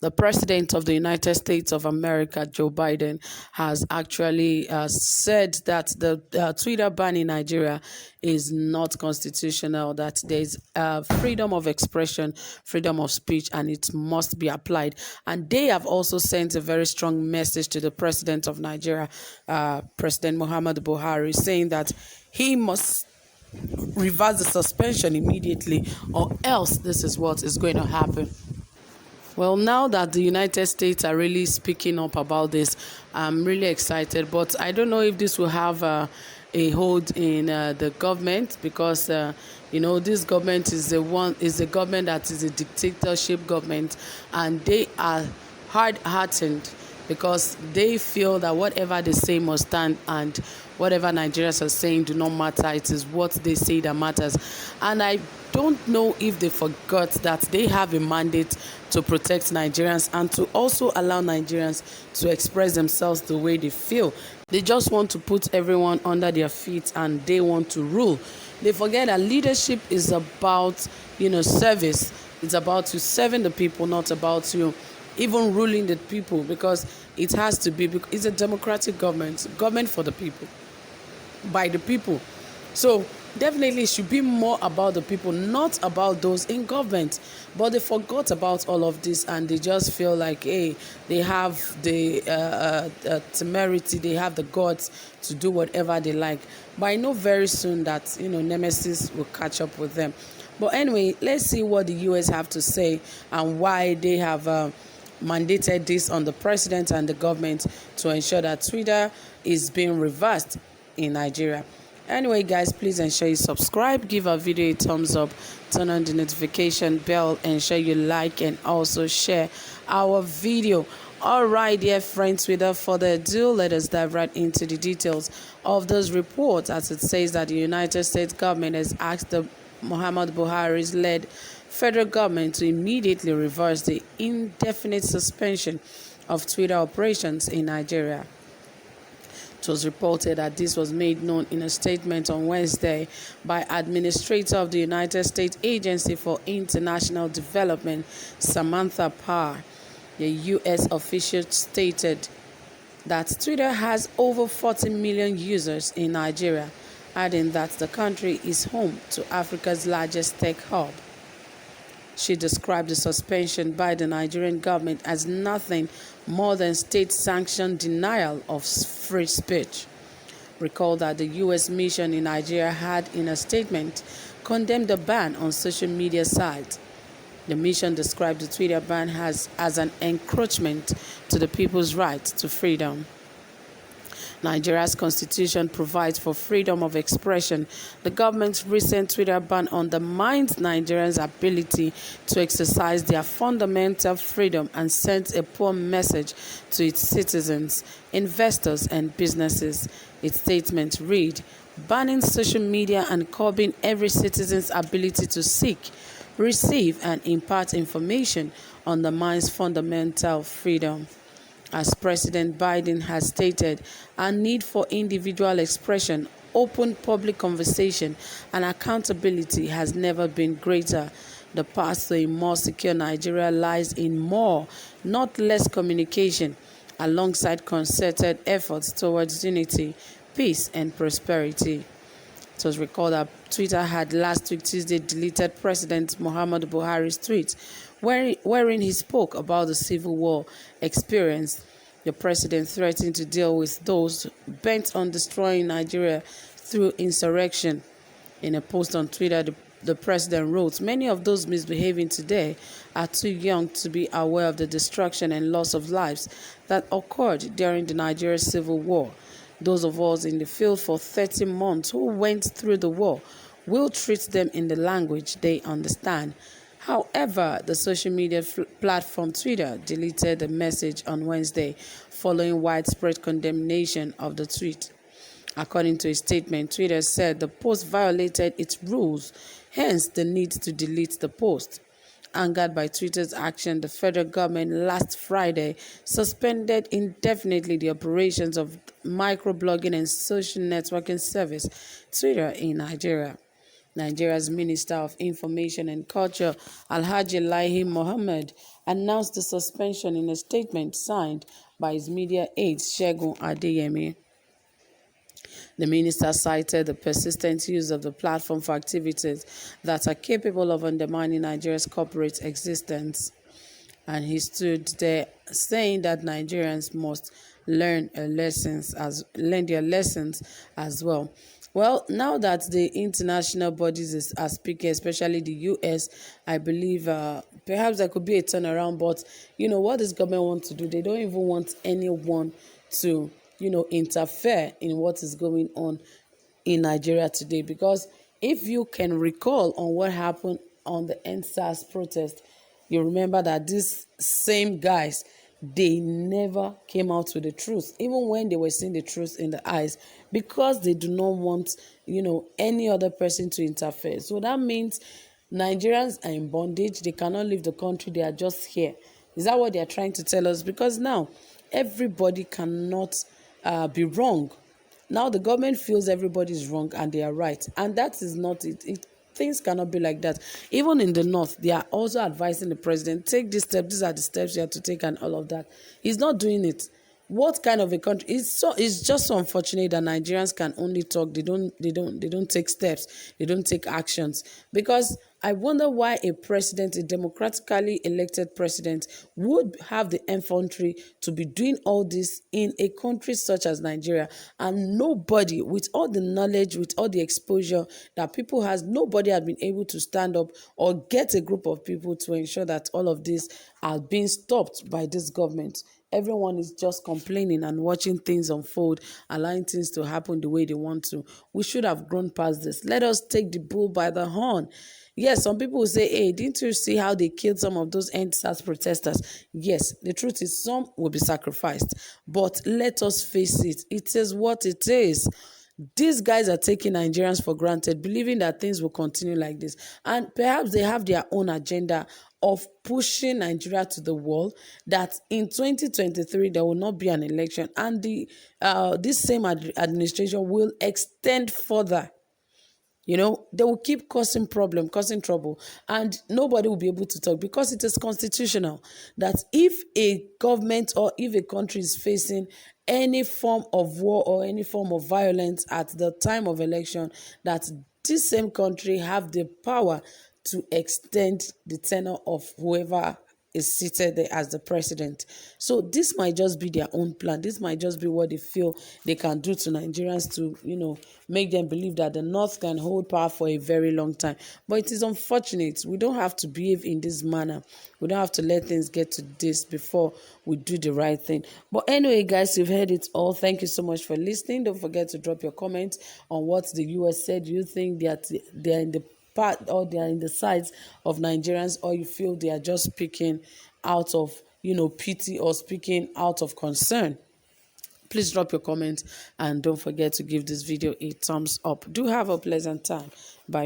The president of the United States of America, Joe Biden, has actually said that the Twitter ban in Nigeria is not constitutional, that there's freedom of expression, freedom of speech, and it must be applied. And they have also sent a very strong message to the president of Nigeria, President Muhammadu Buhari, saying that he must reverse the suspension immediately, or else this is what is going to happen. Well, now that the United States are really speaking up about this, I'm really excited. But I don't know if this will have a hold in the government, because this government is the government that is a dictatorship government, and they are hard-hearted because they feel that whatever they say must stand, and whatever Nigerians are saying do not matter. It is what they say that matters. And I don't know if they forgot that they have a mandate to protect Nigerians and to also allow Nigerians to express themselves the way they feel. They just want to put everyone under their feet, and they want to rule. They forget that leadership is about, service. It's about you serving the people, not about you even ruling the people, because it has to be, because it's a democratic government for the people, by the people. So definitely it should be more about the people, not about those in government. But they forgot about all of this, and they just feel like, hey, they have the temerity, they have the guts to do whatever they like. But I know very soon that nemesis will catch up with them. But anyway, let's see what the US have to say and why they have mandated this on the president and the government to ensure that Twitter is being reversed in Nigeria. Anyway, guys, please ensure you subscribe, give our video a thumbs up, turn on the notification bell, ensure you like and also share our video. All right, dear friends, without further ado, let us dive right into the details of this report, as it says that the United States government has asked the Muhammadu Buhari's led federal government to immediately reverse the indefinite suspension of Twitter operations in Nigeria. It was reported that this was made known in a statement on Wednesday by Administrator of the United States Agency for International Development, Samantha Power. The U.S. official stated that Twitter has over 40 million users in Nigeria, adding that the country is home to Africa's largest tech hub. She described the suspension by the Nigerian government as nothing more than state-sanctioned denial of free speech. Recall that the U.S. mission in Nigeria had, in a statement, condemned the ban on social media sites. The mission described the Twitter ban as an encroachment to the people's right to freedom. Nigeria's constitution provides for freedom of expression. The government's recent Twitter ban undermines Nigerians' ability to exercise their fundamental freedom and sends a poor message to its citizens, investors, and businesses. Its statement read, "Banning social media and curbing every citizen's ability to seek, receive, and impart information undermines fundamental freedom." As President Biden has stated, our need for individual expression, open public conversation, and accountability has never been greater. The path to a more secure Nigeria lies in more, not less communication, alongside concerted efforts towards unity, peace, and prosperity. It was recalled that Twitter had last week Tuesday deleted President Muhammadu Buhari's tweet, wherein he spoke about the civil war experience. The president threatened to deal with those bent on destroying Nigeria through insurrection. In a post on Twitter, the president wrote, "Many of those misbehaving today are too young to be aware of the destruction and loss of lives that occurred during the Nigerian civil war. Those of us in the field for 30 months who went through the war will treat them in the language they understand." However, the social media platform Twitter deleted the message on Wednesday following widespread condemnation of the tweet. According to a statement, Twitter said the post violated its rules, hence the need to delete the post. Angered by Twitter's action, the federal government last Friday suspended indefinitely the operations of microblogging and social networking service Twitter in Nigeria. Nigeria's Minister of Information and Culture, Alhaji Lahi Mohammed, announced the suspension in a statement signed by his media aide, Segun Adeyemi. The minister cited the persistent use of the platform for activities that are capable of undermining Nigeria's corporate existence. And he stood there saying that Nigerians must learn their lessons as well. Well, now that the international bodies are speaking, especially the US, I believe perhaps there could be a turnaround. But what this government wants to do, they don't even want anyone to interfere in what is going on in Nigeria today. Because if you can recall on what happened on the NSAS protest, you remember that these same guys, they never came out with the truth, even when they were seeing the truth in the eyes, because they do not want, any other person to interfere. So that means Nigerians are in bondage. They cannot leave the country. They are just here. Is that what they are trying to tell us? Because now everybody cannot be wrong. Now the government feels everybody is wrong and they are right. And that is not it. Things cannot be like that. Even in the north, they are also advising the president, take this step, these are the steps you have to take and all of that. He's not doing it. What kind of a country? It's just so unfortunate that Nigerians can only talk. They don't take steps. They don't take actions. Because I wonder why a president, a democratically elected president, would have the infantry to be doing all this in a country such as Nigeria, and nobody, with all the knowledge, with all the exposure that people has, nobody has been able to stand up or get a group of people to ensure that all of this are being stopped by this government. Everyone is just complaining and watching things unfold, allowing things to happen the way they want to. We should have grown past this. Let us take the bull by the horn. Yes, some people will say, hey, didn't you see how they killed some of those NSAS protesters? Yes, the truth is some will be sacrificed. But let us face it. It is what it is. These guys are taking Nigerians for granted, believing that things will continue like this. And perhaps they have their own agenda of pushing Nigeria to the wall, that in 2023 there will not be an election, and this same administration will extend further. They will keep causing trouble, and nobody will be able to talk, because it is constitutional that if a government or if a country is facing any form of war or any form of violence at the time of election, that this same country have the power to extend the tenure of whoever is seated there as the president. So this might just be their own plan. This might just be what they feel they can do to Nigerians to, make them believe that the North can hold power for a very long time. But it is unfortunate. We don't have to behave in this manner. We don't have to let things get to this before we do the right thing. But anyway, guys, you've heard it all. Thank you so much for listening. Don't forget to drop your comments on what the US said. Do you think that they're in the part, or they are in the sides of Nigerians, or you feel they are just speaking out of pity, or speaking out of concern? Please drop your comments, and don't forget to give this video a thumbs up. Do have a pleasant time. Bye.